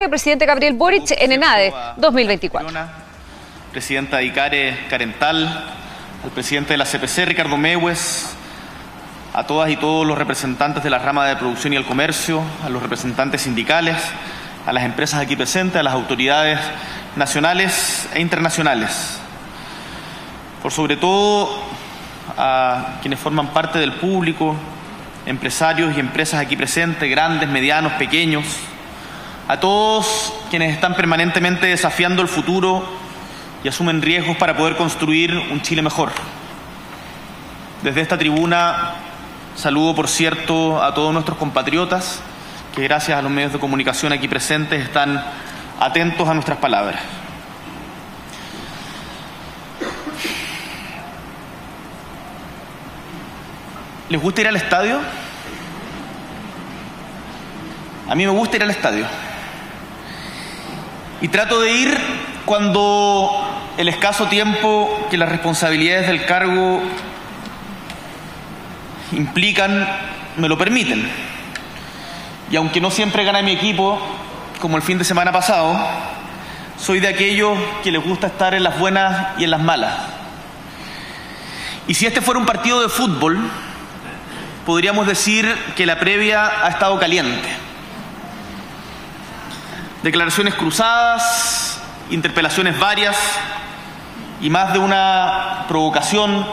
el presidente Gabriel Boric en ENADE 2024. Presidenta de ICARE, Carental, al presidente de la CPC, Ricardo Mewes, a todas y todos los representantes de la rama de producción y el comercio, a los representantes sindicales, a las empresas aquí presentes, a las autoridades nacionales e internacionales. Por sobre todo a quienes forman parte del público, empresarios y empresas aquí presentes, grandes, medianos, pequeños, a todos quienes están permanentemente desafiando el futuro y asumen riesgos para poder construir un Chile mejor. Desde esta tribuna saludo, por cierto, a todos nuestros compatriotas que gracias a los medios de comunicación aquí presentes están atentos a nuestras palabras. ¿Les gusta ir al estadio? A mí me gusta ir al estadio. Y trato de ir cuando el escaso tiempo que las responsabilidades del cargo implican me lo permiten. Y aunque no siempre gana mi equipo, como el fin de semana pasado, soy de aquellos que les gusta estar en las buenas y en las malas. Y si este fuera un partido de fútbol, podríamos decir que la previa ha estado caliente. Declaraciones cruzadas, interpelaciones varias y más de una provocación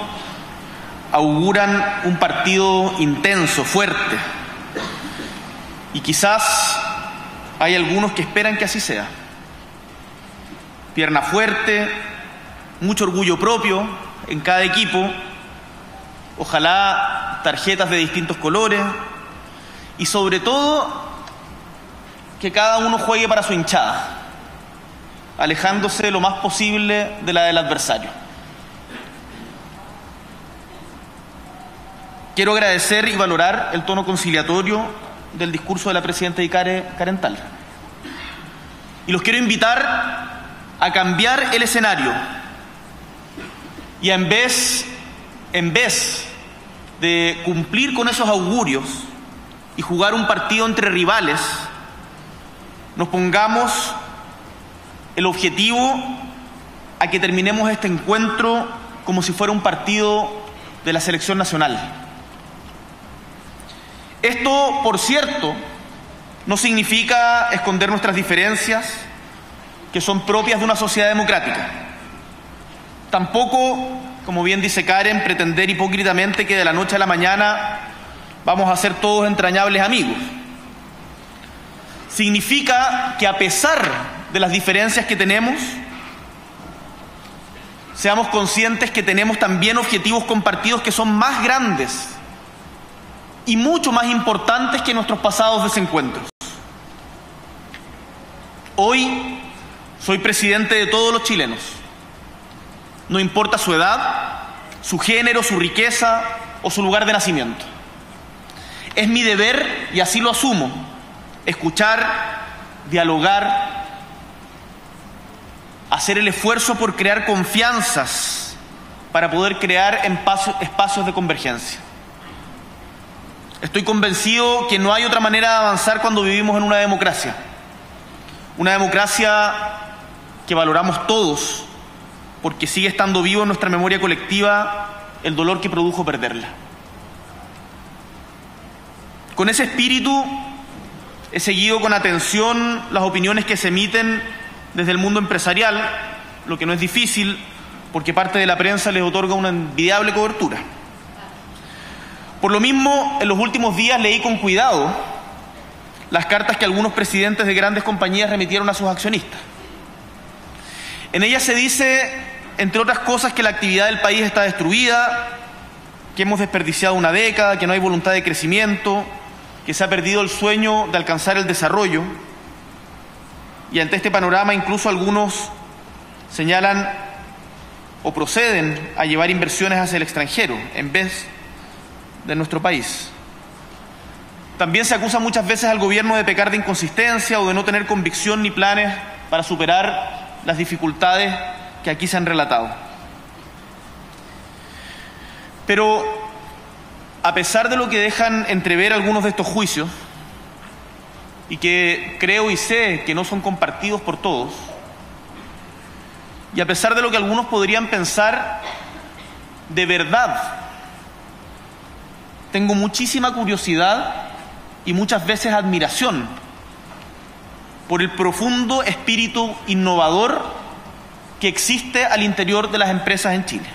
auguran un partido intenso, fuerte. Y quizás hay algunos que esperan que así sea. Pierna fuerte, mucho orgullo propio en cada equipo, ojalá tarjetas de distintos colores y sobre todo que cada uno juegue para su hinchada, alejándose lo más posible de la del adversario. Quiero agradecer y valorar el tono conciliatorio del discurso de la presidenta de ICARE, Carental. Y los quiero invitar a cambiar el escenario y en vez de cumplir con esos augurios y jugar un partido entre rivales, nos pongamos el objetivo a que terminemos este encuentro como si fuera un partido de la selección nacional. Esto, por cierto, no significa esconder nuestras diferencias, que son propias de una sociedad democrática. Tampoco, como bien dice Karen, pretender hipócritamente que de la noche a la mañana vamos a ser todos entrañables amigos. Significa que a pesar de las diferencias que tenemos, seamos conscientes que tenemos también objetivos compartidos que son más grandes y mucho más importantes que nuestros pasados desencuentros. Hoy soy presidente de todos los chilenos. No importa su edad, su género, su riqueza o su lugar de nacimiento. Es mi deber, y así lo asumo, escuchar, dialogar, hacer el esfuerzo por crear confianzas para poder crear espacios de convergencia. Estoy convencido que no hay otra manera de avanzar cuando vivimos en una democracia que valoramos todos, porque sigue estando vivo en nuestra memoria colectiva el dolor que produjo perderla. Con ese espíritu he seguido con atención las opiniones que se emiten desde el mundo empresarial, lo que no es difícil porque parte de la prensa les otorga una envidiable cobertura. Por lo mismo, en los últimos días leí con cuidado las cartas que algunos presidentes de grandes compañías remitieron a sus accionistas. En ellas se dice, entre otras cosas, que la actividad del país está destruida, que hemos desperdiciado una década, que no hay voluntad de crecimiento, que se ha perdido el sueño de alcanzar el desarrollo. Y ante este panorama incluso algunos señalan o proceden a llevar inversiones hacia el extranjero en vez de nuestro país. También se acusa muchas veces al gobierno de pecar de inconsistencia o de no tener convicción ni planes para superar las dificultades que aquí se han relatado. Pero a pesar de lo que dejan entrever algunos de estos juicios, y que creo y sé que no son compartidos por todos. Y a pesar de lo que algunos podrían pensar, de verdad, tengo muchísima curiosidad y muchas veces admiración por el profundo espíritu innovador que existe al interior de las empresas en Chile.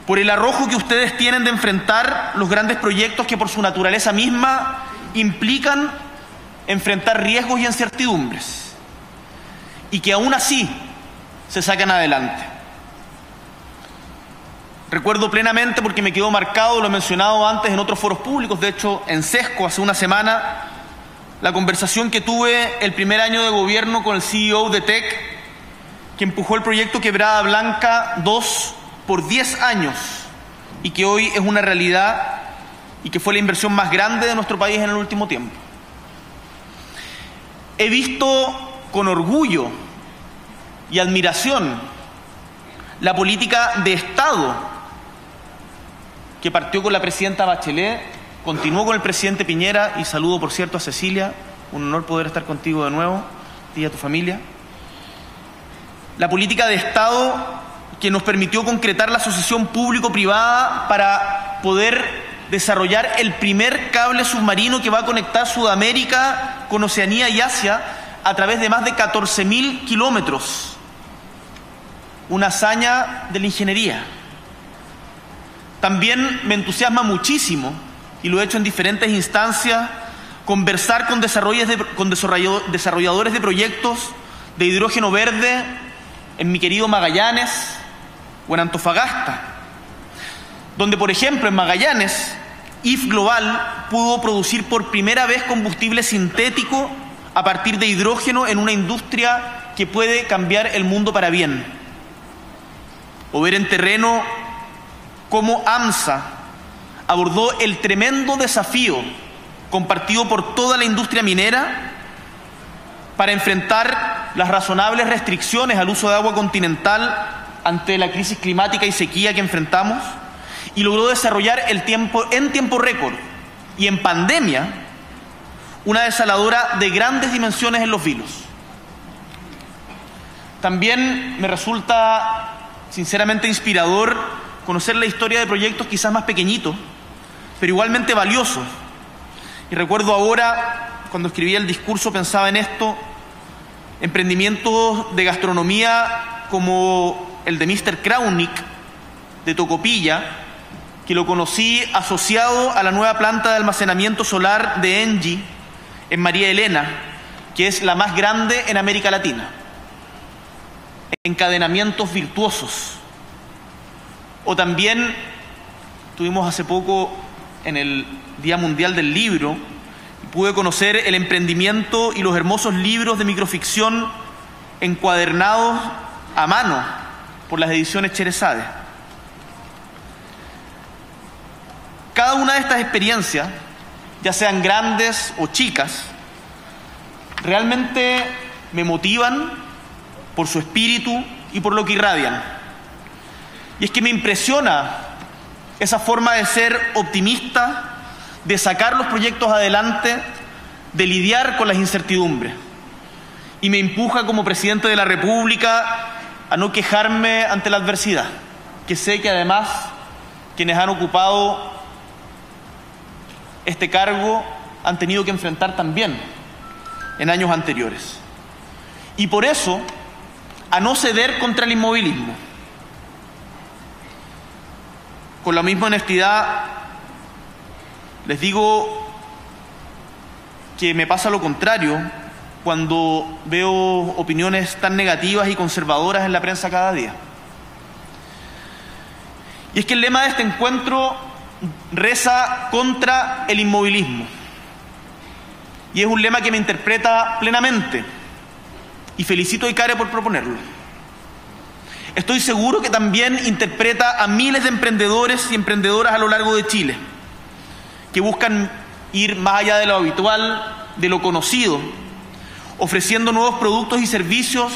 Por el arrojo que ustedes tienen de enfrentar los grandes proyectos que por su naturaleza misma implican enfrentar riesgos y incertidumbres, y que aún así se sacan adelante. Recuerdo plenamente, porque me quedó marcado, lo he mencionado antes en otros foros públicos, de hecho en Sesco hace una semana, la conversación que tuve el primer año de gobierno con el CEO de TEC, que empujó el proyecto Quebrada Blanca 2 por 10 años y que hoy es una realidad y que fue la inversión más grande de nuestro país en el último tiempo. He visto con orgullo y admiración la política de Estado que partió con la presidenta Bachelet, continuó con el presidente Piñera, y saludo por cierto a Cecilia, un honor poder estar contigo de nuevo, y a tu familia. La política de Estado que nos permitió concretar la asociación público-privada para poder desarrollar el primer cable submarino que va a conectar Sudamérica con Oceanía y Asia a través de más de 14.000 kilómetros. Una hazaña de la ingeniería. También me entusiasma muchísimo, y lo he hecho en diferentes instancias, conversar con desarrolladores de proyectos de hidrógeno verde en mi querido Magallanes o en Antofagasta, donde, por ejemplo, en Magallanes, IF Global pudo producir por primera vez combustible sintético a partir de hidrógeno en una industria que puede cambiar el mundo para bien. O ver en terreno cómo AMSA abordó el tremendo desafío compartido por toda la industria minera para enfrentar las razonables restricciones al uso de agua continental ante la crisis climática y sequía que enfrentamos, y logró desarrollar en tiempo récord y en pandemia una desaladora de grandes dimensiones en Los Vilos. También me resulta sinceramente inspirador conocer la historia de proyectos quizás más pequeñitos, pero igualmente valiosos. Y recuerdo ahora, cuando escribía el discurso, pensaba en esto: emprendimientos de gastronomía como el de Mr. Kraunik de Tocopilla, que lo conocí asociado a la nueva planta de almacenamiento solar de Engie en María Elena, que es la más grande en América Latina. Encadenamientos virtuosos. O también tuvimos hace poco en el Día Mundial del Libro, y pude conocer el emprendimiento y los hermosos libros de microficción encuadernados a mano por las ediciones Cherezade. Cada una de estas experiencias, ya sean grandes o chicas, realmente me motivan por su espíritu y por lo que irradian. Y es que me impresiona esa forma de ser optimista, de sacar los proyectos adelante, de lidiar con las incertidumbres. Y me empuja como presidente de la República a no quejarme ante la adversidad, que sé que además quienes han ocupado este cargo han tenido que enfrentar también en años anteriores. Y por eso, a no ceder contra el inmovilismo. Con la misma honestidad, les digo que me pasa lo contrario cuando veo opiniones tan negativas y conservadoras en la prensa cada día. Y es que el lema de este encuentro reza contra el inmovilismo. Y es un lema que me interpreta plenamente. Y felicito a ICARE por proponerlo. Estoy seguro que también interpreta a miles de emprendedores y emprendedoras a lo largo de Chile, que buscan ir más allá de lo habitual, de lo conocido, ofreciendo nuevos productos y servicios,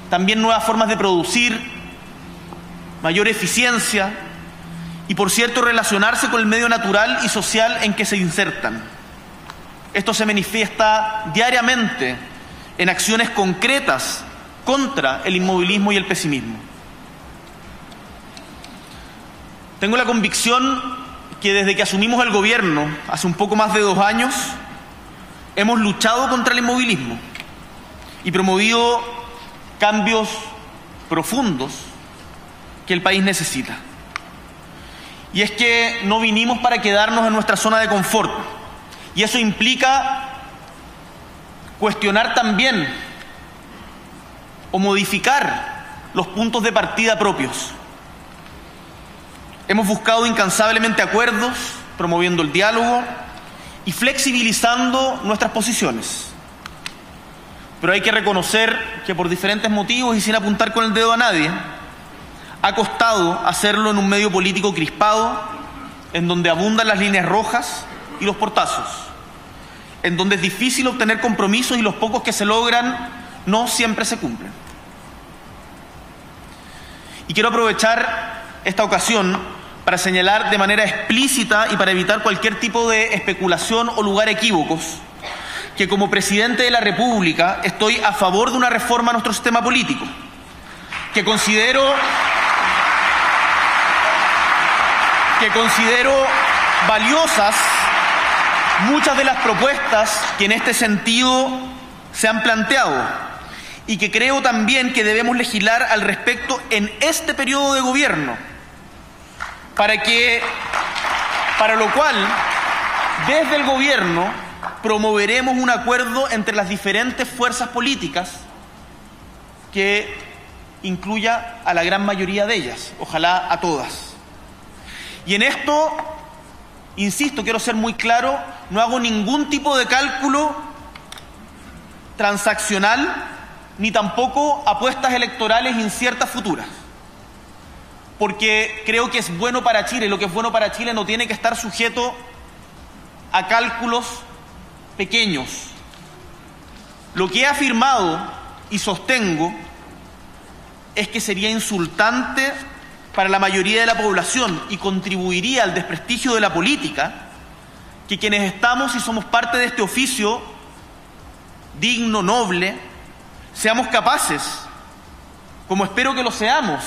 también nuevas formas de producir, mayor eficiencia y, por cierto, relacionarse con el medio natural y social en que se insertan. Esto se manifiesta diariamente en acciones concretas contra el inmovilismo y el pesimismo. Tengo la convicción que desde que asumimos el gobierno, hace un poco más de 2 años, hemos luchado contra el inmovilismo y promovido cambios profundos que el país necesita. Y es que no vinimos para quedarnos en nuestra zona de confort, y eso implica cuestionar también o modificar los puntos de partida propios. Hemos buscado incansablemente acuerdos, promoviendo el diálogo y flexibilizando nuestras posiciones. Pero hay que reconocer que por diferentes motivos y sin apuntar con el dedo a nadie, ha costado hacerlo en un medio político crispado, en donde abundan las líneas rojas y los portazos, en donde es difícil obtener compromisos y los pocos que se logran no siempre se cumplen. Y quiero aprovechar esta ocasión para señalar de manera explícita y para evitar cualquier tipo de especulación o lugar a equívocos, que como presidente de la República estoy a favor de una reforma a nuestro sistema político, que considero valiosas muchas de las propuestas que en este sentido se han planteado, y que creo también que debemos legislar al respecto en este periodo de gobierno, para lo cual desde el gobierno promoveremos un acuerdo entre las diferentes fuerzas políticas que incluya a la gran mayoría de ellas, ojalá a todas. Y en esto, insisto, quiero ser muy claro, no hago ningún tipo de cálculo transaccional ni tampoco apuestas electorales inciertas futuras, porque creo que es bueno para Chile, y lo que es bueno para Chile no tiene que estar sujeto a cálculos pequeños. Lo que he afirmado y sostengo es que sería insultante para la mayoría de la población y contribuiría al desprestigio de la política que quienes estamos y somos parte de este oficio digno, noble, seamos capaces, como espero que lo seamos,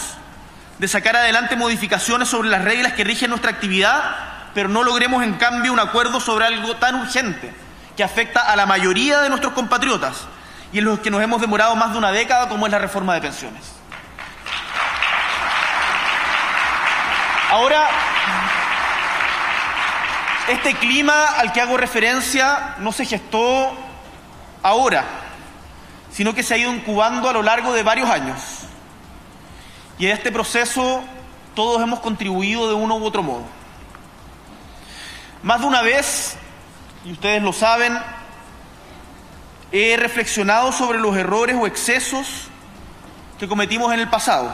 de sacar adelante modificaciones sobre las reglas que rigen nuestra actividad, pero no logremos en cambio un acuerdo sobre algo tan urgente que afecta a la mayoría de nuestros compatriotas y en los que nos hemos demorado más de una década, como es la reforma de pensiones. Ahora, este clima al que hago referencia no se gestó ahora, sino que se ha ido incubando a lo largo de varios años. Y en este proceso todos hemos contribuido de uno u otro modo. Más de una vez, y ustedes lo saben, he reflexionado sobre los errores o excesos que cometimos en el pasado.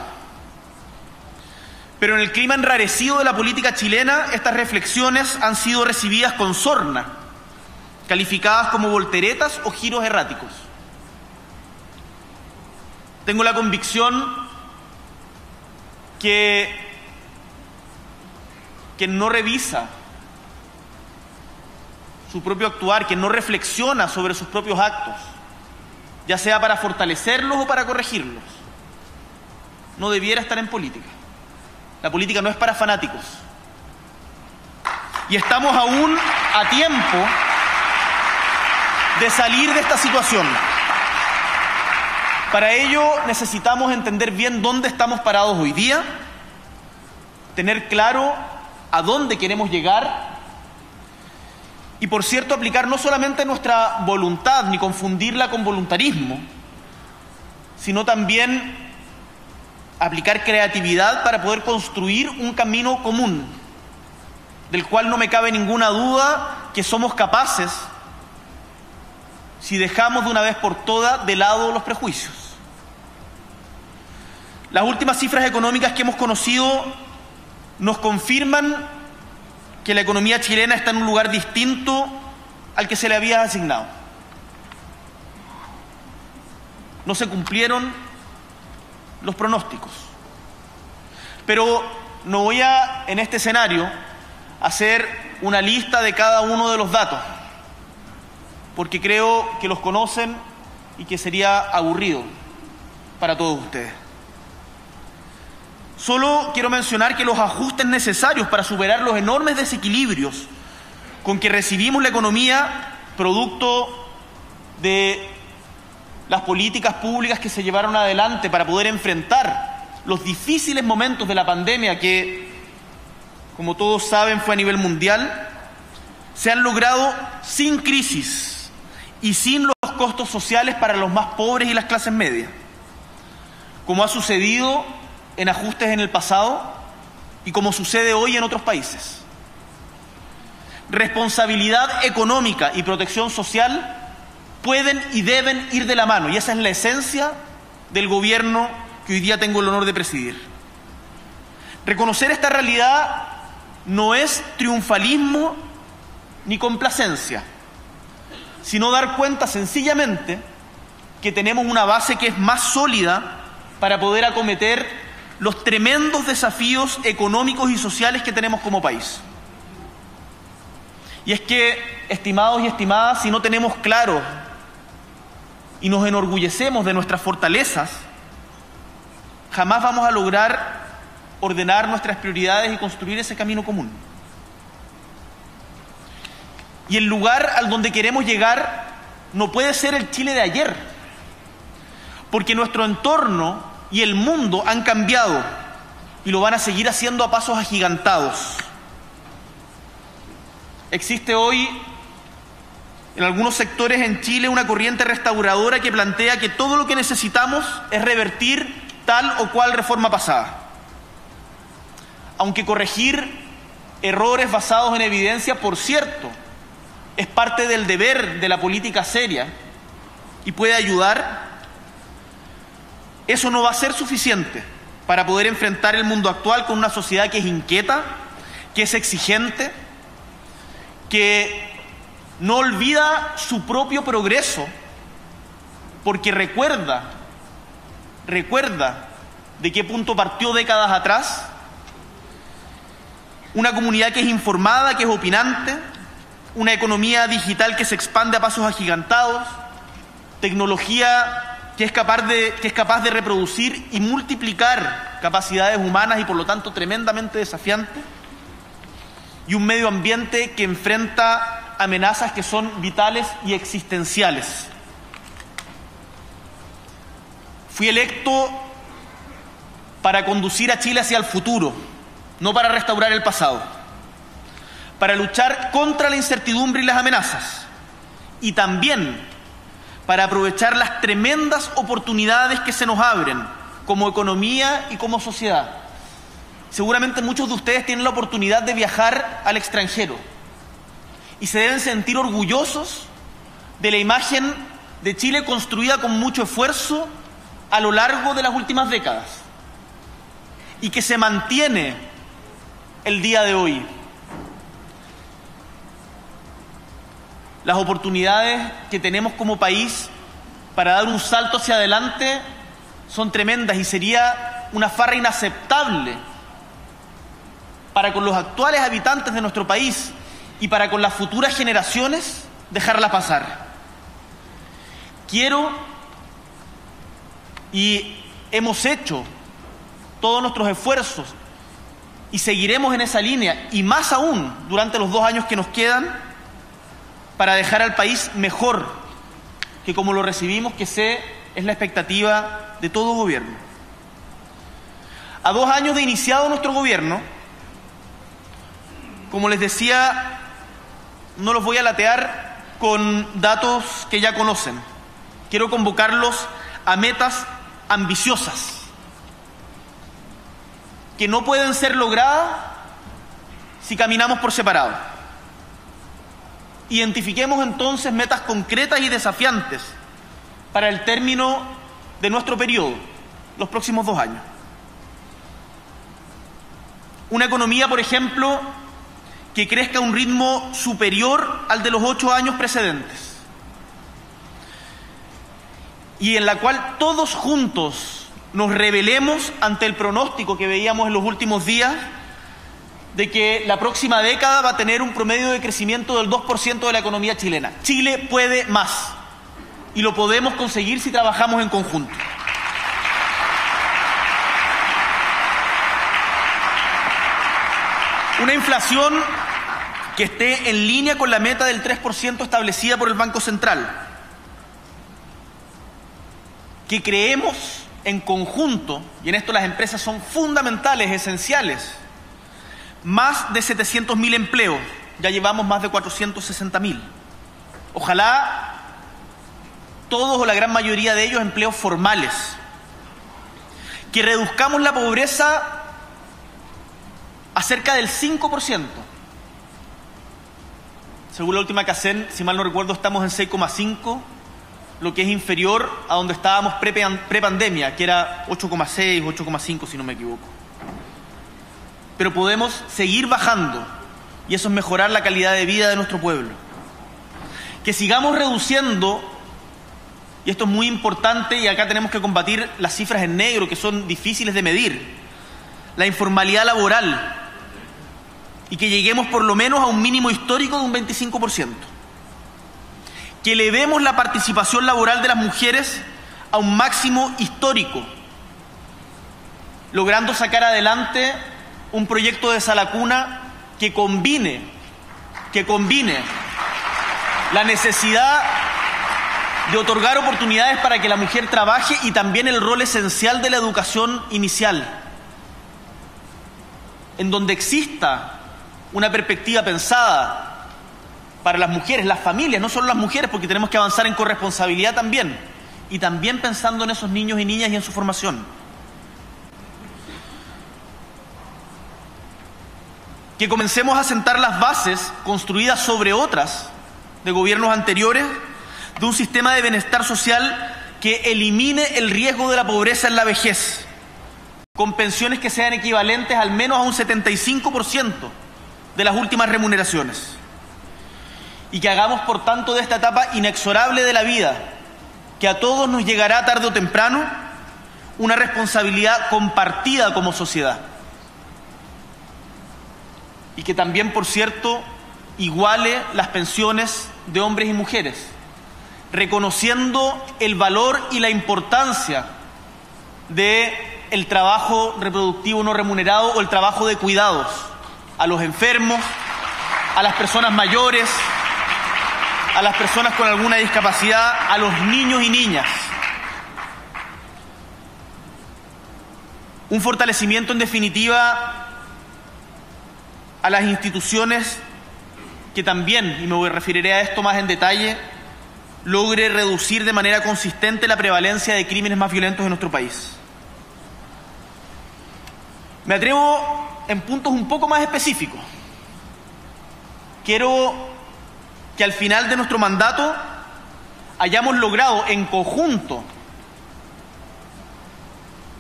Pero en el clima enrarecido de la política chilena, estas reflexiones han sido recibidas con sorna, calificadas como volteretas o giros erráticos. Tengo la convicción que quien no revisa su propio actuar, quien no reflexiona sobre sus propios actos, ya sea para fortalecerlos o para corregirlos, no debiera estar en política. La política no es para fanáticos. Y estamos aún a tiempo de salir de esta situación. Para ello necesitamos entender bien dónde estamos parados hoy día, tener claro a dónde queremos llegar y, por cierto, aplicar no solamente nuestra voluntad ni confundirla con voluntarismo, sino también aplicar creatividad para poder construir un camino común, del cual no me cabe ninguna duda que somos capaces si dejamos de una vez por todas de lado los prejuicios. Las últimas cifras económicas que hemos conocido nos confirman que la economía chilena está en un lugar distinto al que se le había asignado. No se cumplieron los pronósticos. Pero no voy a, en este escenario, hacer una lista de cada uno de los datos. porque creo que los conocen y que sería aburrido para todos ustedes. Solo quiero mencionar que los ajustes necesarios para superar los enormes desequilibrios con que recibimos la economía, producto de las políticas públicas que se llevaron adelante para poder enfrentar los difíciles momentos de la pandemia que, como todos saben, fue a nivel mundial, se han logrado sin crisis y sin los costos sociales para los más pobres y las clases medias, como ha sucedido en ajustes en el pasado y como sucede hoy en otros países. Responsabilidad económica y protección social pueden y deben ir de la mano, y esa es la esencia del gobierno que hoy día tengo el honor de presidir. Reconocer esta realidad no es triunfalismo ni complacencia, sino dar cuenta sencillamente que tenemos una base que es más sólida para poder acometer los tremendos desafíos económicos y sociales que tenemos como país. Y es que, estimados y estimadas, si no tenemos claro y nos enorgullecemos de nuestras fortalezas, jamás vamos a lograr ordenar nuestras prioridades y construir ese camino común. Y el lugar al donde queremos llegar no puede ser el Chile de ayer, porque nuestro entorno y el mundo han cambiado y lo van a seguir haciendo a pasos agigantados. Existe hoy en algunos sectores en Chile una corriente restauradora que plantea que todo lo que necesitamos es revertir tal o cual reforma pasada. Aunque corregir errores basados en evidencia, por cierto, es parte del deber de la política seria y puede ayudar, eso no va a ser suficiente para poder enfrentar el mundo actual con una sociedad que es inquieta, que es exigente, que no olvida su propio progreso, porque recuerda de qué punto partió décadas atrás, una comunidad que es informada, que es opinante, una economía digital que se expande a pasos agigantados, tecnología que es capaz de reproducir y multiplicar capacidades humanas y por lo tanto tremendamente desafiante, y un medio ambiente que enfrenta amenazas que son vitales y existenciales. Fui electo para conducir a Chile hacia el futuro, no para restaurar el pasado, para luchar contra la incertidumbre y las amenazas, y también para aprovechar las tremendas oportunidades que se nos abren como economía y como sociedad. Seguramente muchos de ustedes tienen la oportunidad de viajar al extranjero y se deben sentir orgullosos de la imagen de Chile construida con mucho esfuerzo a lo largo de las últimas décadas y que se mantiene el día de hoy. Las oportunidades que tenemos como país para dar un salto hacia adelante son tremendas y sería una farra inaceptable para con los actuales habitantes de nuestro país y para con las futuras generaciones dejarla pasar. Quiero y hemos hecho todos nuestros esfuerzos y seguiremos en esa línea y más aún durante los 2 años que nos quedan para dejar al país mejor que como lo recibimos, que es la expectativa de todo gobierno. A 2 años de iniciado nuestro gobierno, como les decía, no los voy a latear con datos que ya conocen. Quiero convocarlos a metas ambiciosas, que no pueden ser logradas si caminamos por separado. Identifiquemos entonces metas concretas y desafiantes para el término de nuestro periodo, los próximos 2 años. Una economía, por ejemplo, que crezca a un ritmo superior al de los 8 años precedentes y en la cual todos juntos nos rebelemos ante el pronóstico que veíamos en los últimos días de que la próxima década va a tener un promedio de crecimiento del 2% de la economía chilena. Chile puede más y lo podemos conseguir si trabajamos en conjunto. Una inflación que esté en línea con la meta del 3% establecida por el Banco Central. Que creemos en conjunto, y en esto las empresas son fundamentales, esenciales, más de 700.000 empleos, ya llevamos más de 460.000. Ojalá todos o la gran mayoría de ellos empleos formales. Que reduzcamos la pobreza a cerca del 5%. Según la última CACEN, si mal no recuerdo, estamos en 6,5%, lo que es inferior a donde estábamos pre-pandemia, que era 8,6, 8,5 si no me equivoco. Pero podemos seguir bajando, y eso es mejorar la calidad de vida de nuestro pueblo. Que sigamos reduciendo, y esto es muy importante, y acá tenemos que combatir las cifras en negro, que son difíciles de medir, la informalidad laboral, y que lleguemos por lo menos a un mínimo histórico de un 25%. Que elevemos la participación laboral de las mujeres a un máximo histórico, logrando sacar adelante un proyecto de sala cuna que combine la necesidad de otorgar oportunidades para que la mujer trabaje y también el rol esencial de la educación inicial, en donde exista una perspectiva pensada para las mujeres, las familias, no solo las mujeres, porque tenemos que avanzar en corresponsabilidad también, y también pensando en esos niños y niñas y en su formación. Que comencemos a sentar las bases construidas sobre otras de gobiernos anteriores de un sistema de bienestar social que elimine el riesgo de la pobreza en la vejez, con pensiones que sean equivalentes al menos a un 75% de las últimas remuneraciones. Y que hagamos, por tanto, de esta etapa inexorable de la vida, que a todos nos llegará tarde o temprano, una responsabilidad compartida como sociedad. Y que también, por cierto, iguale las pensiones de hombres y mujeres, reconociendo el valor y la importancia del trabajo reproductivo no remunerado o el trabajo de cuidados a los enfermos, a las personas mayores, a las personas con alguna discapacidad, a los niños y niñas. Un fortalecimiento, en definitiva, a las instituciones que también, y me referiré a esto más en detalle, logre reducir de manera consistente la prevalencia de crímenes más violentos en nuestro país. Me atrevo en puntos un poco más específicos. Quiero que al final de nuestro mandato hayamos logrado en conjunto,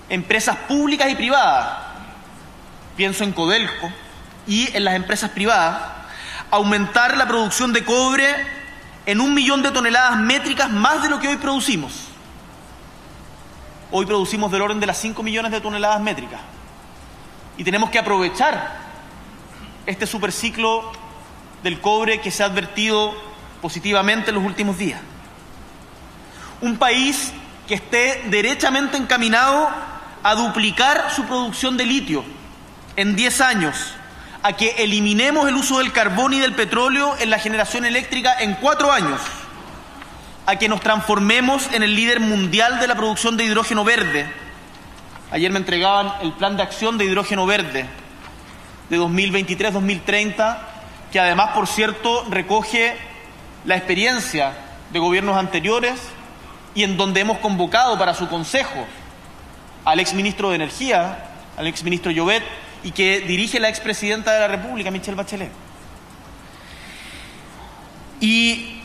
empresas públicas y privadas, pienso en Codelco y en las empresas privadas, aumentar la producción de cobre en 1 millón de toneladas métricas más de lo que hoy producimos. Hoy producimos del orden de las 5 millones de toneladas métricas. Y tenemos que aprovechar este superciclo del cobre que se ha advertido positivamente en los últimos días. Un país que esté derechamente encaminado a duplicar su producción de litio en 10 años, a que eliminemos el uso del carbón y del petróleo en la generación eléctrica en 4 años, a que nos transformemos en el líder mundial de la producción de hidrógeno verde. Ayer me entregaban el plan de acción de hidrógeno verde de 2023-2030, que además, por cierto, recoge la experiencia de gobiernos anteriores y en donde hemos convocado para su consejo al exministro de Energía, al exministro Llobet, y que dirige la expresidenta de la República, Michelle Bachelet. Y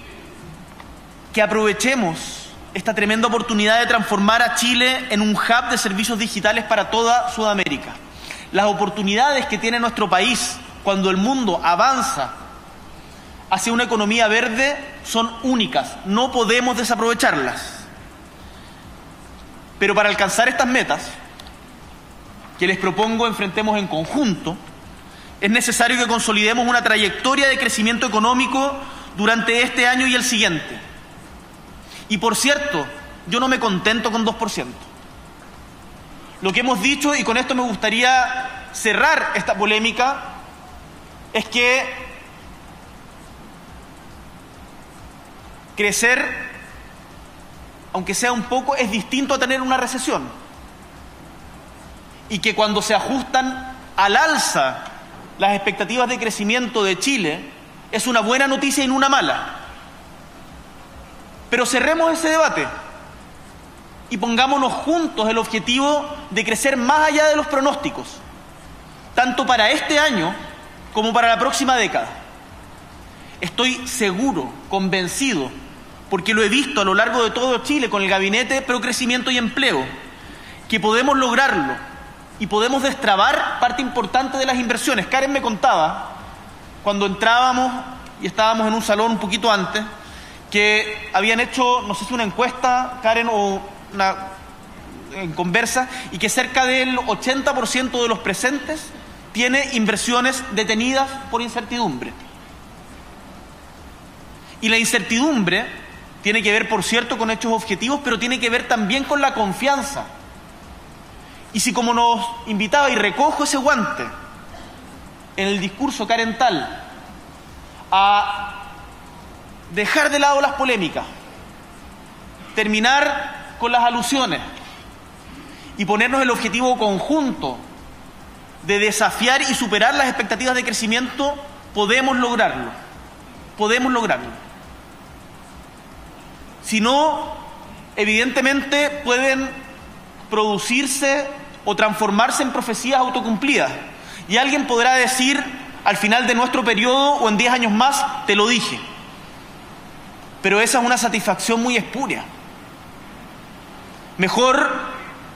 que aprovechemos esta tremenda oportunidad de transformar a Chile en un hub de servicios digitales para toda Sudamérica. Las oportunidades que tiene nuestro país cuando el mundo avanza hacia una economía verde son únicas, no podemos desaprovecharlas. Pero para alcanzar estas metas, que les propongo enfrentemos en conjunto, es necesario que consolidemos una trayectoria de crecimiento económico durante este año y el siguiente. Y por cierto, yo no me contento con 2%. Lo que hemos dicho, y con esto me gustaría cerrar esta polémica, es que crecer, aunque sea un poco, es distinto a tener una recesión. Y que cuando se ajustan al alza las expectativas de crecimiento de Chile, es una buena noticia y no una mala. Pero cerremos ese debate y pongámonos juntos el objetivo de crecer más allá de los pronósticos, tanto para este año como para la próxima década. Estoy seguro, convencido, porque lo he visto a lo largo de todo Chile con el Gabinete Pro Crecimiento y Empleo, que podemos lograrlo y podemos destrabar parte importante de las inversiones. Karen me contaba, cuando entrábamos y estábamos en un salón un poquito antes, que habían hecho, no sé si una encuesta, Karen, o en conversa, y que cerca del 80% de los presentes tiene inversiones detenidas por incertidumbre. Y la incertidumbre tiene que ver, por cierto, con hechos objetivos, pero tiene que ver también con la confianza. Y si, como nos invitaba, y recojo ese guante en el discurso carental, a dejar de lado las polémicas, terminar con las alusiones y ponernos el objetivo conjunto de desafiar y superar las expectativas de crecimiento, podemos lograrlo. Podemos lograrlo. Si no, evidentemente pueden producirse o transformarse en profecías autocumplidas. Y alguien podrá decir al final de nuestro periodo o en 10 años más, te lo dije. Pero esa es una satisfacción muy espuria. Mejor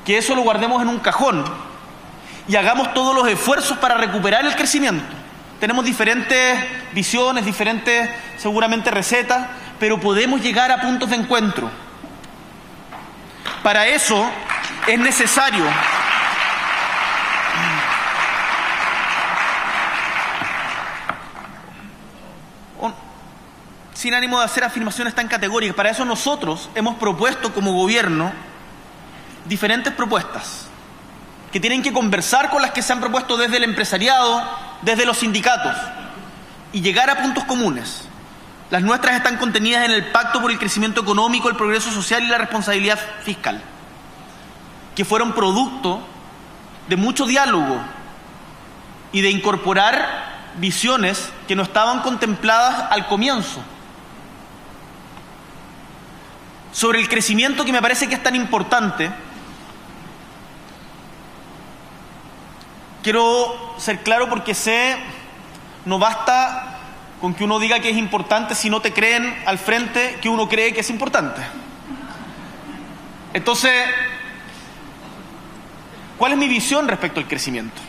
que eso lo guardemos en un cajón y hagamos todos los esfuerzos para recuperar el crecimiento. Tenemos diferentes visiones, diferentes seguramente recetas, pero podemos llegar a puntos de encuentro. Para eso es necesario sin ánimo de hacer afirmaciones tan categóricas. Para eso nosotros hemos propuesto como gobierno diferentes propuestas que tienen que conversar con las que se han propuesto desde el empresariado, desde los sindicatos, y llegar a puntos comunes. Las nuestras están contenidas en el Pacto por el Crecimiento Económico, el Progreso Social y la Responsabilidad Fiscal, que fueron producto de mucho diálogo y de incorporar visiones que no estaban contempladas al comienzo. Sobre el crecimiento, que me parece que es tan importante, quiero ser claro, porque sé, no basta con que uno diga que es importante si no te creen al frente que uno cree que es importante. Entonces, ¿cuál es mi visión respecto al crecimiento?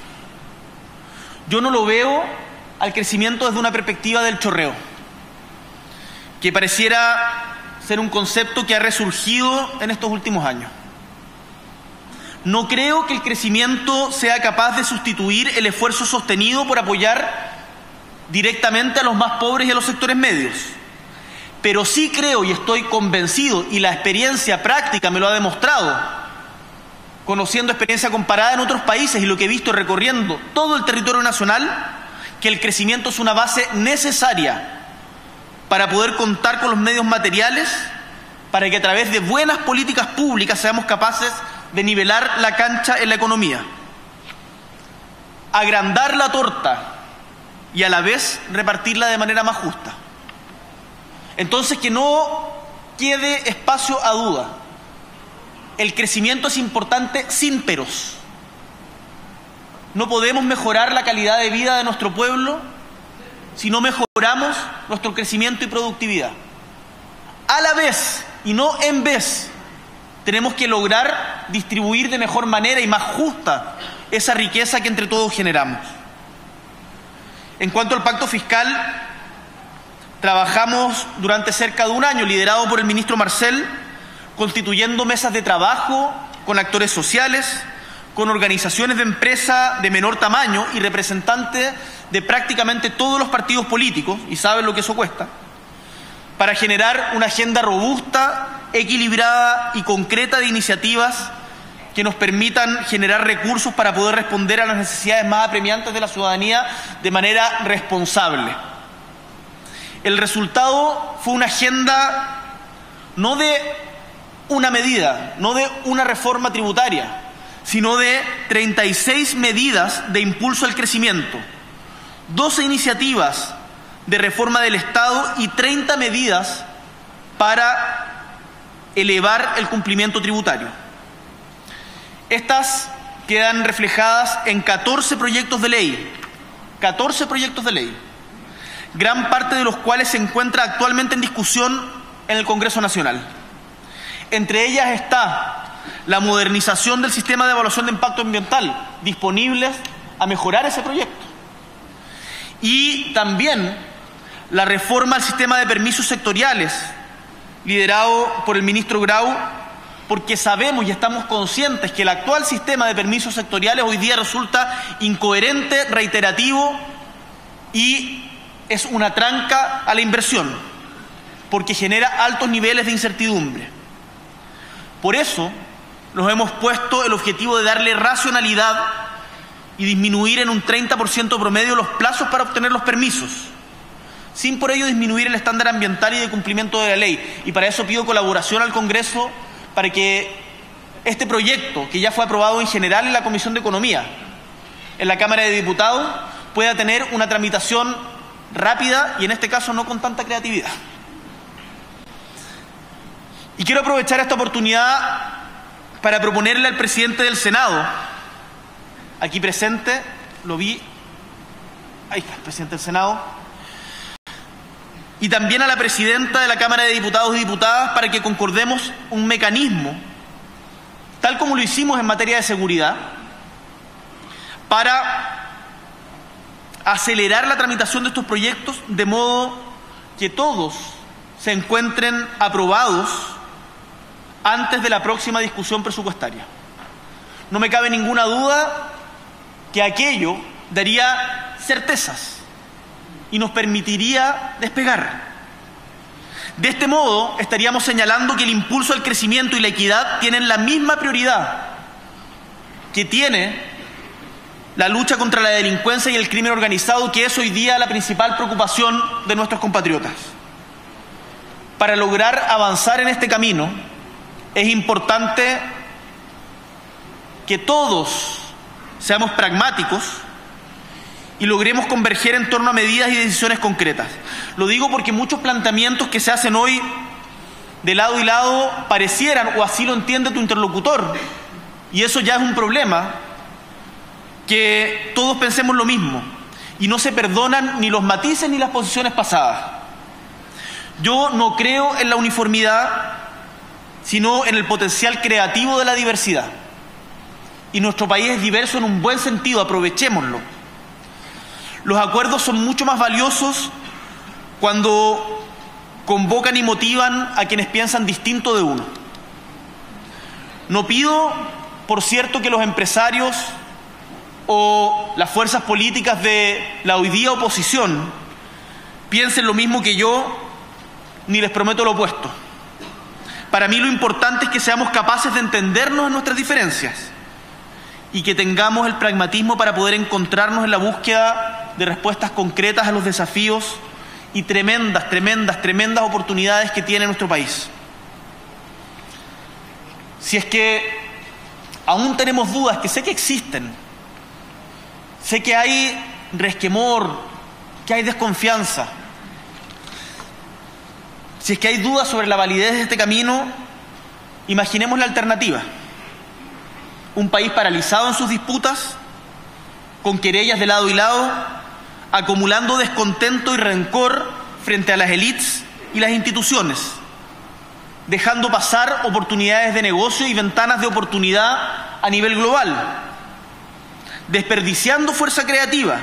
Yo no lo veo al crecimiento desde una perspectiva del chorreo, que pareciera ser un concepto que ha resurgido en estos últimos años. No creo que el crecimiento sea capaz de sustituir el esfuerzo sostenido por apoyar directamente a los más pobres y a los sectores medios. Pero sí creo, y estoy convencido, y la experiencia práctica me lo ha demostrado, conociendo experiencia comparada en otros países y lo que he visto recorriendo todo el territorio nacional, que el crecimiento es una base necesaria para poder contar con los medios materiales, para que a través de buenas políticas públicas seamos capaces de nivelar la cancha en la economía, agrandar la torta y a la vez repartirla de manera más justa. Entonces, que no quede espacio a duda. El crecimiento es importante sin peros. No podemos mejorar la calidad de vida de nuestro pueblo si no mejoramos nuestro crecimiento y productividad. A la vez, y no en vez, tenemos que lograr distribuir de mejor manera y más justa esa riqueza que entre todos generamos. En cuanto al pacto fiscal, trabajamos durante cerca de un año, liderado por el ministro Marcel, constituyendo mesas de trabajo con actores sociales, con organizaciones de empresa de menor tamaño y representantes de prácticamente todos los partidos políticos, y saben lo que eso cuesta, para generar una agenda robusta, equilibrada y concreta de iniciativas que nos permitan generar recursos para poder responder a las necesidades más apremiantes de la ciudadanía de manera responsable. El resultado fue una agenda no de una medida, no de una reforma tributaria, sino de 36 medidas de impulso al crecimiento, 12 iniciativas de reforma del Estado y 30 medidas para elevar el cumplimiento tributario. Estas quedan reflejadas en 14 proyectos de ley, gran parte de los cuales se encuentra actualmente en discusión en el Congreso Nacional. Entre ellas está la modernización del sistema de evaluación de impacto ambiental, disponibles a mejorar ese proyecto. Y también la reforma al sistema de permisos sectoriales, liderado por el ministro Grau, porque sabemos y estamos conscientes que el actual sistema de permisos sectoriales hoy día resulta incoherente, reiterativo y es una tranca a la inversión, porque genera altos niveles de incertidumbre. Por eso nos hemos puesto el objetivo de darle racionalidad y disminuir en un 30% promedio los plazos para obtener los permisos, sin por ello disminuir el estándar ambiental y de cumplimiento de la ley. Y para eso pido colaboración al Congreso para que este proyecto, que ya fue aprobado en general en la Comisión de Economía, en la Cámara de Diputados, pueda tener una tramitación rápida y en este caso no con tanta creatividad. Y quiero aprovechar esta oportunidad para proponerle al presidente del Senado, aquí presente, lo vi, ahí está el presidente del Senado, y también a la presidenta de la Cámara de Diputados y Diputadas para que concordemos un mecanismo, tal como lo hicimos en materia de seguridad, para acelerar la tramitación de estos proyectos de modo que todos se encuentren aprobados antes de la próxima discusión presupuestaria. No me cabe ninguna duda que aquello daría certezas y nos permitiría despegar. De este modo, estaríamos señalando que el impulso al crecimiento y la equidad tienen la misma prioridad que tiene la lucha contra la delincuencia y el crimen organizado, que es hoy día la principal preocupación de nuestros compatriotas. Para lograr avanzar en este camino, es importante que todos seamos pragmáticos y logremos converger en torno a medidas y decisiones concretas. Lo digo porque muchos planteamientos que se hacen hoy de lado y lado parecieran, o así lo entiende tu interlocutor, y eso ya es un problema, que todos pensemos lo mismo y no se perdonan ni los matices ni las posiciones pasadas. Yo no creo en la uniformidad, sino en el potencial creativo de la diversidad. Y nuestro país es diverso en un buen sentido, aprovechémoslo. Los acuerdos son mucho más valiosos cuando convocan y motivan a quienes piensan distinto de uno. No pido, por cierto, que los empresarios o las fuerzas políticas de la hoy día oposición piensen lo mismo que yo, ni les prometo lo opuesto. Para mí lo importante es que seamos capaces de entendernos en nuestras diferencias y que tengamos el pragmatismo para poder encontrarnos en la búsqueda de respuestas concretas a los desafíos y tremendas oportunidades que tiene nuestro país. Si es que aún tenemos dudas, que sé que existen, sé que hay resquemor, que hay desconfianza, si es que hay dudas sobre la validez de este camino, imaginemos la alternativa. Un país paralizado en sus disputas, con querellas de lado y lado, acumulando descontento y rencor frente a las élites y las instituciones, dejando pasar oportunidades de negocio y ventanas de oportunidad a nivel global, desperdiciando fuerza creativa.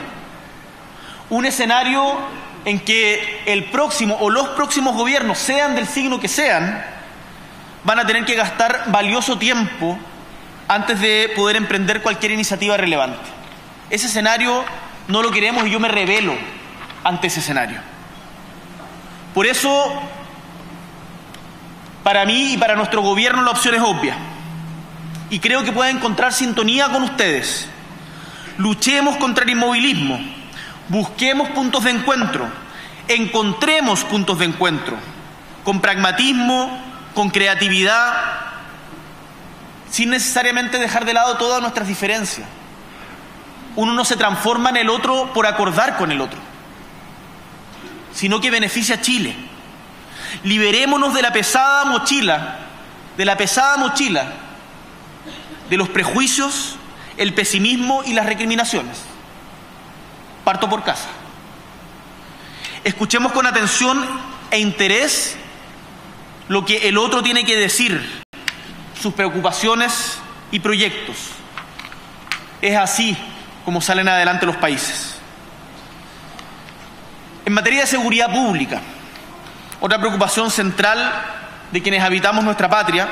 Un escenario en que el próximo o los próximos gobiernos, sean del signo que sean, van a tener que gastar valioso tiempo antes de poder emprender cualquier iniciativa relevante. Ese escenario No lo queremos y yo me rebelo ante ese escenario. Por eso, para mí y para nuestro gobierno la opción es obvia. Y creo que puede encontrar sintonía con ustedes. Luchemos contra el inmovilismo. Busquemos puntos de encuentro. Encontremos puntos de encuentro. Con pragmatismo, con creatividad, sin necesariamente dejar de lado todas nuestras diferencias. Uno no se transforma en el otro por acordar con el otro, sino que beneficia a Chile. Liberémonos de la pesada mochila, de los prejuicios, el pesimismo y las recriminaciones. Parto por casa. Escuchemos con atención e interés lo que el otro tiene que decir, sus preocupaciones y proyectos. Es así como salen adelante los países. En materia de seguridad pública, otra preocupación central de quienes habitamos nuestra patria,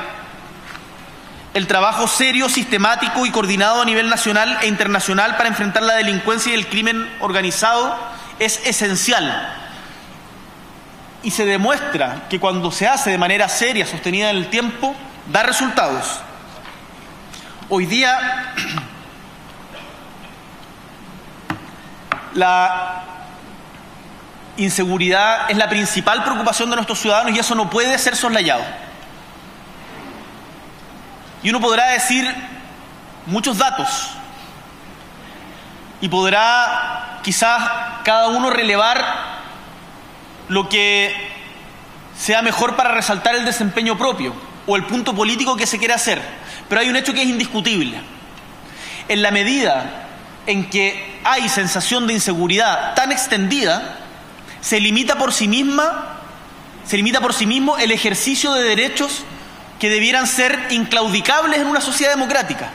el trabajo serio, sistemático y coordinado a nivel nacional e internacional para enfrentar la delincuencia y el crimen organizado es esencial. Y se demuestra que cuando se hace de manera seria, sostenida en el tiempo, da resultados. Hoy día, la inseguridad es la principal preocupación de nuestros ciudadanos y eso no puede ser soslayado. Y uno podrá decir muchos datos y podrá quizás cada uno relevar lo que sea mejor para resaltar el desempeño propio o el punto político que se quiere hacer. Pero hay un hecho que es indiscutible. En la medida en que hay sensación de inseguridad tan extendida, se limita por sí mismo el ejercicio de derechos que debieran ser inclaudicables en una sociedad democrática,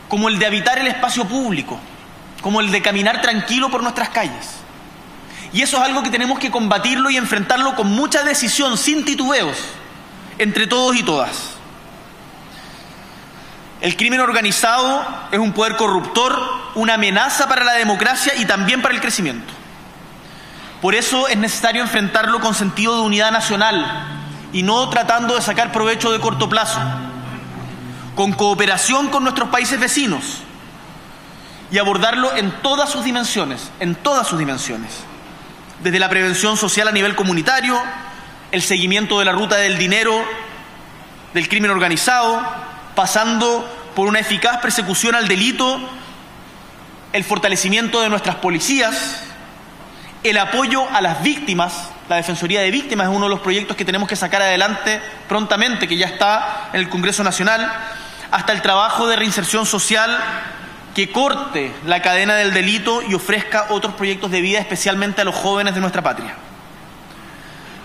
como el de habitar el espacio público, como el de caminar tranquilo por nuestras calles. Y eso es algo que tenemos que combatirlo y enfrentarlo con mucha decisión, sin titubeos, entre todos y todas. El crimen organizado es un poder corruptor, una amenaza para la democracia y también para el crecimiento. Por eso es necesario enfrentarlo con sentido de unidad nacional y no tratando de sacar provecho de corto plazo, con cooperación con nuestros países vecinos y abordarlo en todas sus dimensiones, desde la prevención social a nivel comunitario, el seguimiento de la ruta del dinero del crimen organizado, pasando por una eficaz persecución al delito, el fortalecimiento de nuestras policías, el apoyo a las víctimas. La Defensoría de Víctimas es uno de los proyectos que tenemos que sacar adelante prontamente, que ya está en el Congreso Nacional, hasta el trabajo de reinserción social que corte la cadena del delito y ofrezca otros proyectos de vida, especialmente a los jóvenes de nuestra patria.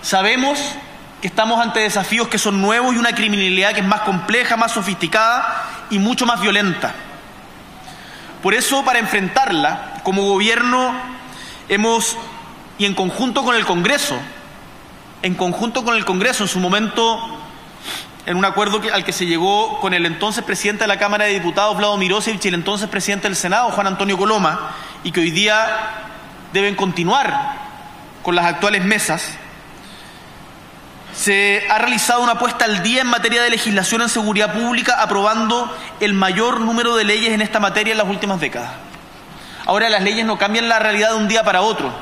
Sabemos que estamos ante desafíos que son nuevos y una criminalidad que es más compleja, más sofisticada y mucho más violenta. Por eso, para enfrentarla, como gobierno y en conjunto con el Congreso, en su momento, en un acuerdo al que se llegó con el entonces presidente de la Cámara de Diputados, Vlado Mirosevich, y el entonces presidente del Senado, Juan Antonio Coloma, y que hoy día deben continuar con las actuales mesas, se ha realizado una puesta al día en materia de legislación en seguridad pública, aprobando el mayor número de leyes en esta materia en las últimas décadas. Ahora, las leyes no cambian la realidad de un día para otro.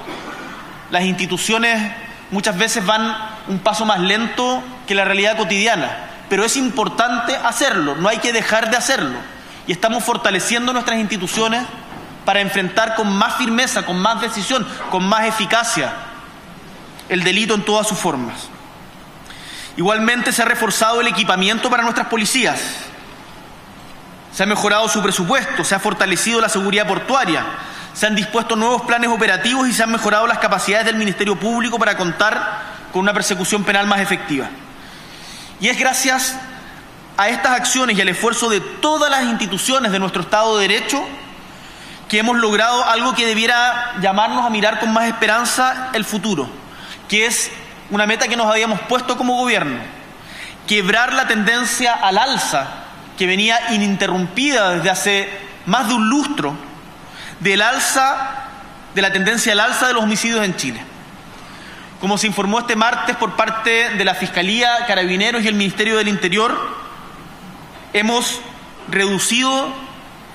Las instituciones muchas veces van un paso más lento que la realidad cotidiana, pero es importante hacerlo, no hay que dejar de hacerlo. Y estamos fortaleciendo nuestras instituciones para enfrentar con más firmeza, con más decisión, con más eficacia el delito en todas sus formas. Igualmente se ha reforzado el equipamiento para nuestras policías, se ha mejorado su presupuesto, se ha fortalecido la seguridad portuaria, se han dispuesto nuevos planes operativos y se han mejorado las capacidades del Ministerio Público para contar con una persecución penal más efectiva. Y es gracias a estas acciones y al esfuerzo de todas las instituciones de nuestro Estado de Derecho que hemos logrado algo que debiera llamarnos a mirar con más esperanza el futuro, que es una meta que nos habíamos puesto como gobierno: quebrar la tendencia al alza que venía ininterrumpida desde hace más de un lustro de la tendencia al alza de los homicidios en Chile. Como se informó este martes por parte de la Fiscalía, Carabineros y el Ministerio del Interior, hemos reducido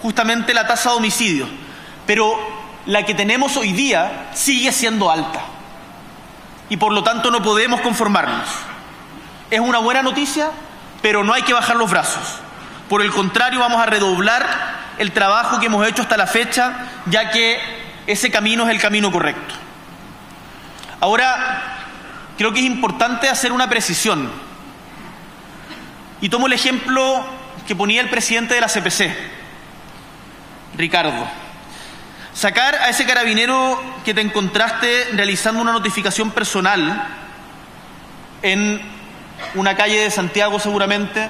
justamente la tasa de homicidios, pero la que tenemos hoy día sigue siendo alta y por lo tanto no podemos conformarnos. Es una buena noticia, pero no hay que bajar los brazos. Por el contrario, vamos a redoblar el trabajo que hemos hecho hasta la fecha, ya que ese camino es el camino correcto. Ahora, creo que es importante hacer una precisión. Y tomo el ejemplo que ponía el presidente de la CPC, Ricardo. Sacar a ese carabinero que te encontraste realizando una notificación personal en una calle de Santiago seguramente,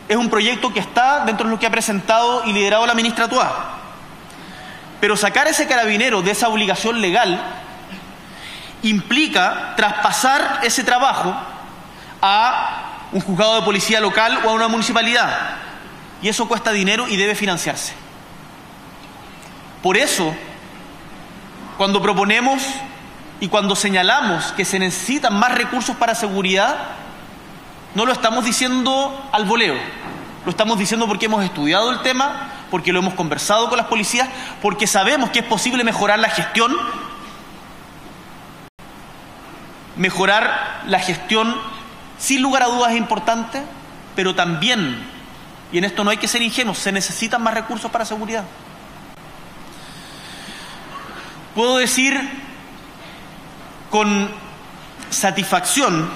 es un proyecto que está dentro de lo que ha presentado y liderado la ministra Toá. Pero sacar a ese carabinero de esa obligación legal implica traspasar ese trabajo a un juzgado de policía local o a una municipalidad. Y eso cuesta dinero y debe financiarse. Por eso, cuando proponemos y cuando señalamos que se necesitan más recursos para seguridad, no lo estamos diciendo al voleo. Lo estamos diciendo porque hemos estudiado el tema, porque lo hemos conversado con las policías, porque sabemos que es posible mejorar la gestión. Mejorar la gestión, sin lugar a dudas, es importante, pero también, y en esto no hay que ser ingenuos, se necesitan más recursos para seguridad. Puedo decir con satisfacción,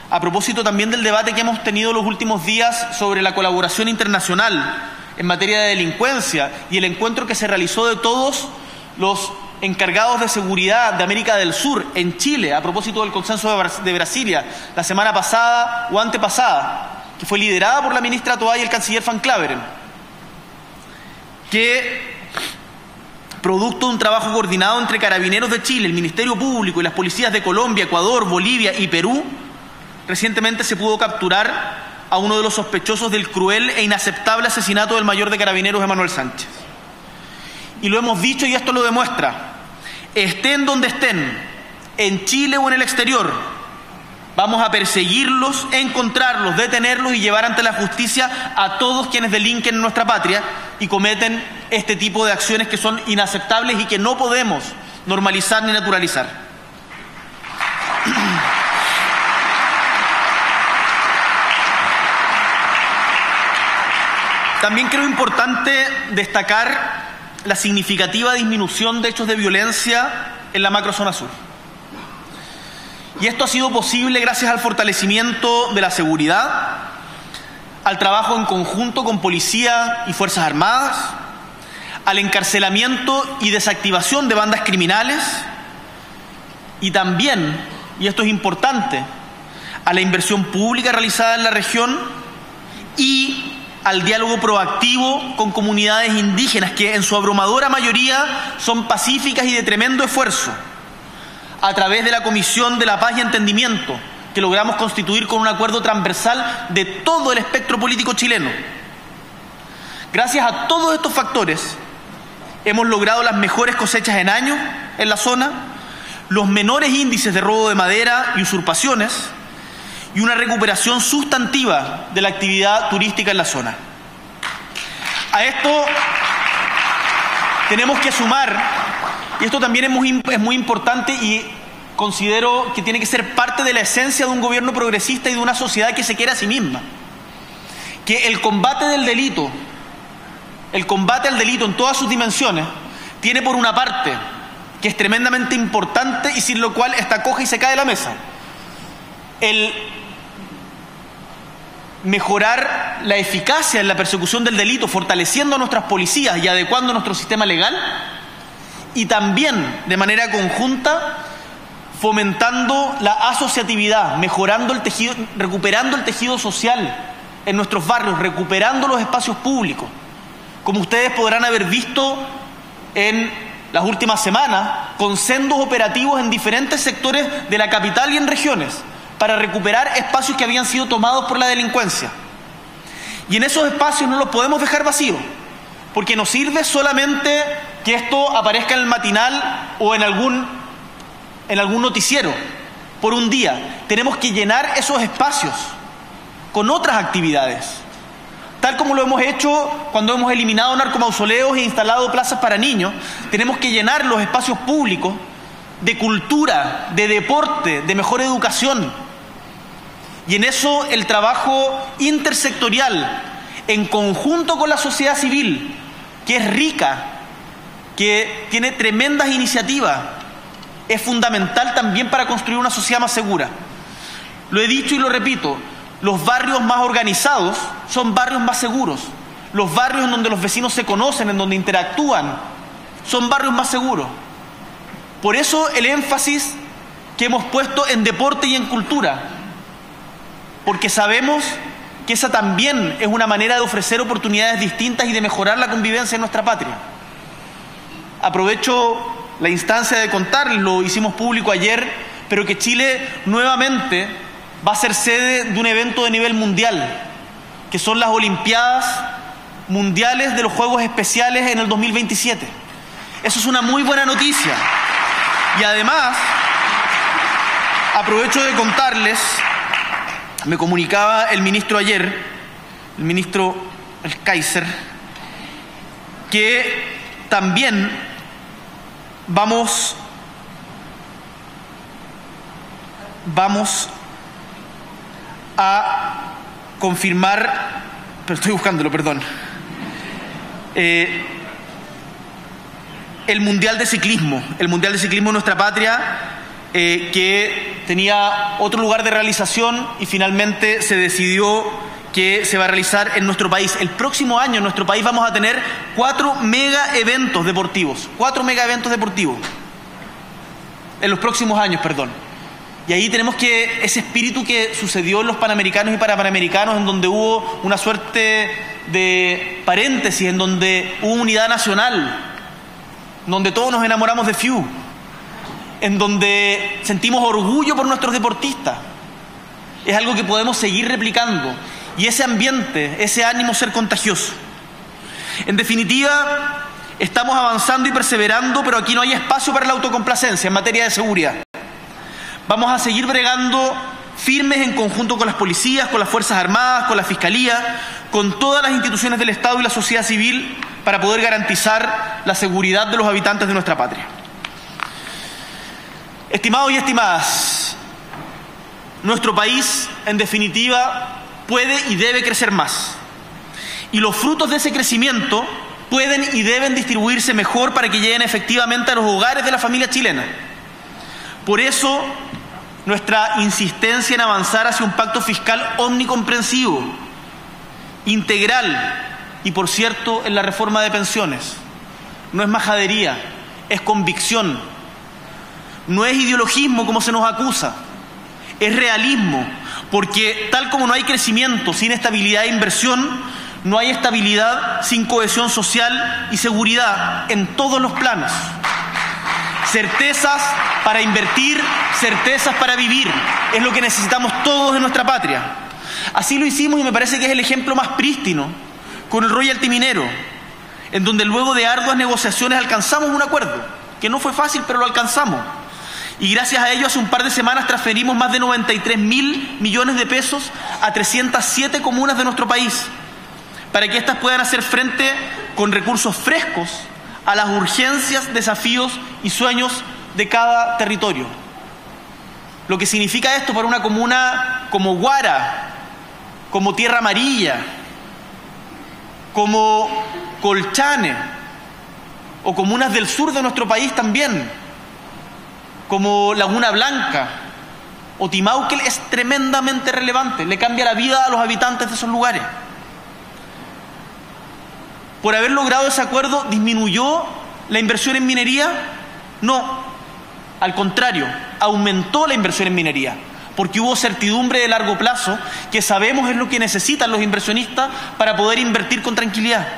a propósito también del debate que hemos tenido los últimos días sobre la colaboración internacional en materia de delincuencia y el encuentro que se realizó de todos los encargados de seguridad de América del Sur en Chile, a propósito del consenso de Brasilia, la semana pasada o antepasada, que fue liderada por la ministra Toá y el canciller Van Claveren, que, producto de un trabajo coordinado entre Carabineros de Chile, el Ministerio Público y las policías de Colombia, Ecuador, Bolivia y Perú, recientemente se pudo capturar a uno de los sospechosos del cruel e inaceptable asesinato del mayor de Carabineros, Emanuel Sánchez. Y lo hemos dicho y esto lo demuestra. Estén donde estén, en Chile o en el exterior, vamos a perseguirlos, encontrarlos, detenerlos y llevar ante la justicia a todos quienes delinquen en nuestra patria y cometen este tipo de acciones que son inaceptables y que no podemos normalizar ni naturalizar. También creo importante destacar la significativa disminución de hechos de violencia en la macrozona sur. Y esto ha sido posible gracias al fortalecimiento de la seguridad, al trabajo en conjunto con policía y Fuerzas Armadas, al encarcelamiento y desactivación de bandas criminales y también, y esto es importante, a la inversión pública realizada en la región y al diálogo proactivo con comunidades indígenas que en su abrumadora mayoría son pacíficas y de tremendo esfuerzo, a través de la Comisión de la Paz y Entendimiento que logramos constituir con un acuerdo transversal de todo el espectro político chileno. Gracias a todos estos factores hemos logrado las mejores cosechas en años en la zona, los menores índices de robo de madera y usurpaciones, y una recuperación sustantiva de la actividad turística en la zona. A esto tenemos que sumar, y esto también es muy importante y considero que tiene que ser parte de la esencia de un gobierno progresista y de una sociedad que se quiere a sí misma, que el combate del delito, el combate al delito en todas sus dimensiones, tiene por una parte que es tremendamente importante y sin lo cual esta coja y se cae de la mesa, el mejorar la eficacia en la persecución del delito, fortaleciendo a nuestras policías y adecuando nuestro sistema legal, y también de manera conjunta fomentando la asociatividad, mejorando el tejido, recuperando el tejido social en nuestros barrios, recuperando los espacios públicos. Como ustedes podrán haber visto en las últimas semanas, con sendos operativos en diferentes sectores de la capital y en regiones, para recuperar espacios que habían sido tomados por la delincuencia. Y en esos espacios no los podemos dejar vacíos. Porque no sirve solamente que esto aparezca en el matinal o en algún noticiero por un día. Tenemos que llenar esos espacios con otras actividades, tal como lo hemos hecho cuando hemos eliminado narcomausoleos e instalado plazas para niños. Tenemos que llenar los espacios públicos de cultura, de deporte, de mejor educación. Y en eso el trabajo intersectorial, en conjunto con la sociedad civil, que es rica, que tiene tremendas iniciativas, es fundamental también para construir una sociedad más segura. Lo he dicho y lo repito, los barrios más organizados son barrios más seguros. Los barrios en donde los vecinos se conocen, en donde interactúan, son barrios más seguros. Por eso el énfasis que hemos puesto en deporte y en cultura, porque sabemos que esa también es una manera de ofrecer oportunidades distintas y de mejorar la convivencia en nuestra patria. Aprovecho la instancia de contarles, lo hicimos público ayer, pero que Chile nuevamente va a ser sede de un evento de nivel mundial, que son las Olimpiadas Mundiales de los Juegos Especiales en el 2027. Eso es una muy buena noticia. Y además, aprovecho de contarles, me comunicaba el ministro ayer, el ministro El Kaiser, que también vamos a confirmar, pero estoy buscándolo, perdón, el Mundial de Ciclismo en nuestra patria, que tenía otro lugar de realización y finalmente se decidió que se va a realizar en nuestro país. El próximo año en nuestro país vamos a tener 4 mega eventos deportivos. En los próximos años, perdón. Y ahí tenemos que ese espíritu que sucedió en los Panamericanos y Parapanamericanos, en donde hubo una suerte de paréntesis, en donde hubo unidad nacional, donde todos nos enamoramos de FIU, en donde sentimos orgullo por nuestros deportistas. Es algo que podemos seguir replicando. Y ese ambiente, ese ánimo ser contagioso. En definitiva, estamos avanzando y perseverando, pero aquí no hay espacio para la autocomplacencia en materia de seguridad. Vamos a seguir bregando firmes en conjunto con las policías, con las Fuerzas Armadas, con la Fiscalía, con todas las instituciones del Estado y la sociedad civil para poder garantizar la seguridad de los habitantes de nuestra patria. Estimados y estimadas, nuestro país, en definitiva, puede y debe crecer más. Y los frutos de ese crecimiento pueden y deben distribuirse mejor para que lleguen efectivamente a los hogares de la familia chilena. Por eso, nuestra insistencia en avanzar hacia un pacto fiscal omnicomprensivo, integral y, por cierto, en la reforma de pensiones. No es majadería, es convicción. No es ideologismo como se nos acusa, es realismo, porque tal como no hay crecimiento sin estabilidad e inversión, no hay estabilidad sin cohesión social y seguridad en todos los planos. Certezas para invertir, certezas para vivir, es lo que necesitamos todos en nuestra patria. Así lo hicimos y me parece que es el ejemplo más prístino con el royalty minero, en donde luego de arduas negociaciones alcanzamos un acuerdo, que no fue fácil, pero lo alcanzamos. Y gracias a ello, hace un par de semanas transferimos más de 93.000 millones de pesos a 307 comunas de nuestro país, para que éstas puedan hacer frente con recursos frescos a las urgencias, desafíos y sueños de cada territorio. Lo que significa esto para una comuna como Guara, como Tierra Amarilla, como Colchane, o comunas del sur de nuestro país también, como Laguna Blanca o Timauquel, es tremendamente relevante. Le cambia la vida a los habitantes de esos lugares. ¿Por haber logrado ese acuerdo disminuyó la inversión en minería? No, al contrario, aumentó la inversión en minería, porque hubo certidumbre de largo plazo, que sabemos es lo que necesitan los inversionistas para poder invertir con tranquilidad.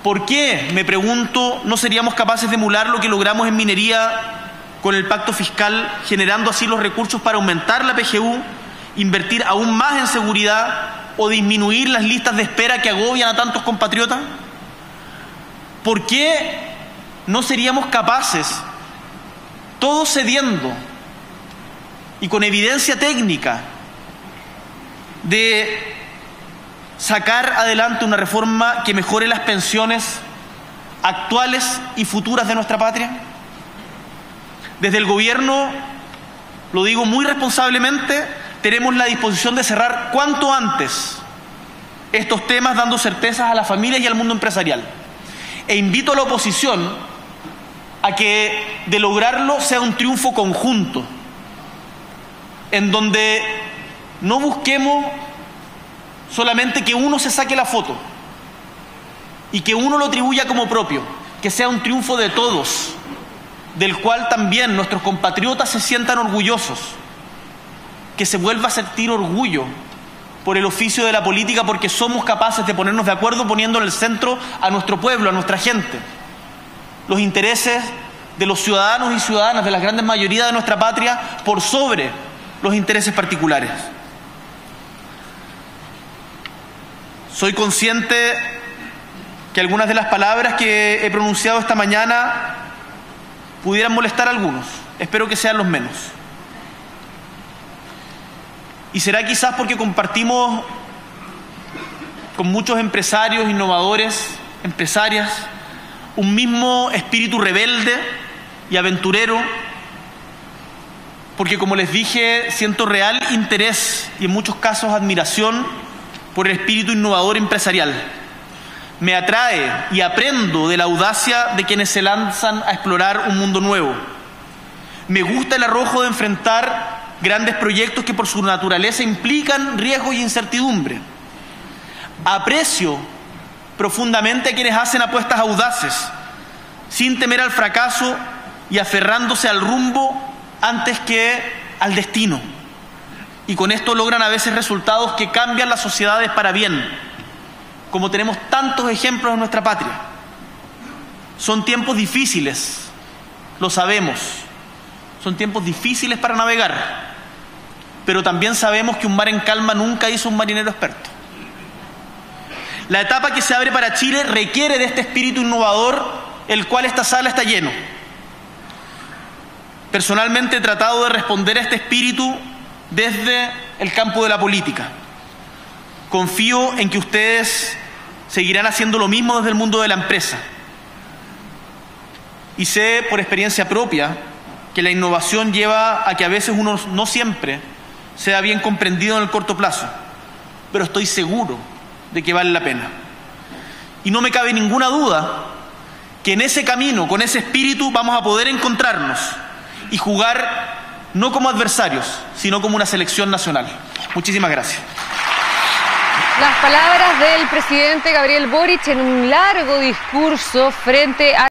¿Por qué, me pregunto, no seríamos capaces de emular lo que logramos en minería con el pacto fiscal, generando así los recursos para aumentar la PGU, invertir aún más en seguridad o disminuir las listas de espera que agobian a tantos compatriotas? ¿Por qué no seríamos capaces, todos cediendo y con evidencia técnica, de sacar adelante una reforma que mejore las pensiones actuales y futuras de nuestra patria? Desde el gobierno, lo digo muy responsablemente, tenemos la disposición de cerrar cuanto antes estos temas, dando certezas a las familias y al mundo empresarial. E invito a la oposición a que de lograrlo sea un triunfo conjunto, en donde no busquemos solamente que uno se saque la foto y que uno lo atribuya como propio, que sea un triunfo de todos, del cual también nuestros compatriotas se sientan orgullosos, que se vuelva a sentir orgullo por el oficio de la política, porque somos capaces de ponernos de acuerdo poniendo en el centro a nuestro pueblo, a nuestra gente, los intereses de los ciudadanos y ciudadanas de la gran mayoría de nuestra patria por sobre los intereses particulares. Soy consciente que algunas de las palabras que he pronunciado esta mañana pudieran molestar a algunos. Espero que sean los menos. Y será quizás porque compartimos con muchos empresarios, innovadores, empresarias, un mismo espíritu rebelde y aventurero, porque, como les dije, siento real interés y en muchos casos admiración por el espíritu innovador empresarial. Me atrae y aprendo de la audacia de quienes se lanzan a explorar un mundo nuevo. Me gusta el arrojo de enfrentar grandes proyectos que por su naturaleza implican riesgo y incertidumbre. Aprecio profundamente a quienes hacen apuestas audaces, sin temer al fracaso y aferrándose al rumbo antes que al destino. Y con esto logran a veces resultados que cambian las sociedades para bien, como tenemos tantos ejemplos en nuestra patria. Son tiempos difíciles, lo sabemos. Son tiempos difíciles para navegar, pero también sabemos que un mar en calma nunca hizo un marinero experto. La etapa que se abre para Chile requiere de este espíritu innovador, el cual esta sala está lleno. Personalmente he tratado de responder a este espíritu desde el campo de la política. Confío en que ustedes seguirán haciendo lo mismo desde el mundo de la empresa. Y sé por experiencia propia que la innovación lleva a que a veces uno no siempre sea bien comprendido en el corto plazo, pero estoy seguro de que vale la pena. Y no me cabe ninguna duda que en ese camino, con ese espíritu, vamos a poder encontrarnos y jugar no como adversarios, sino como una selección nacional. Muchísimas gracias. Las palabras del presidente Gabriel Boric en un largo discurso frente a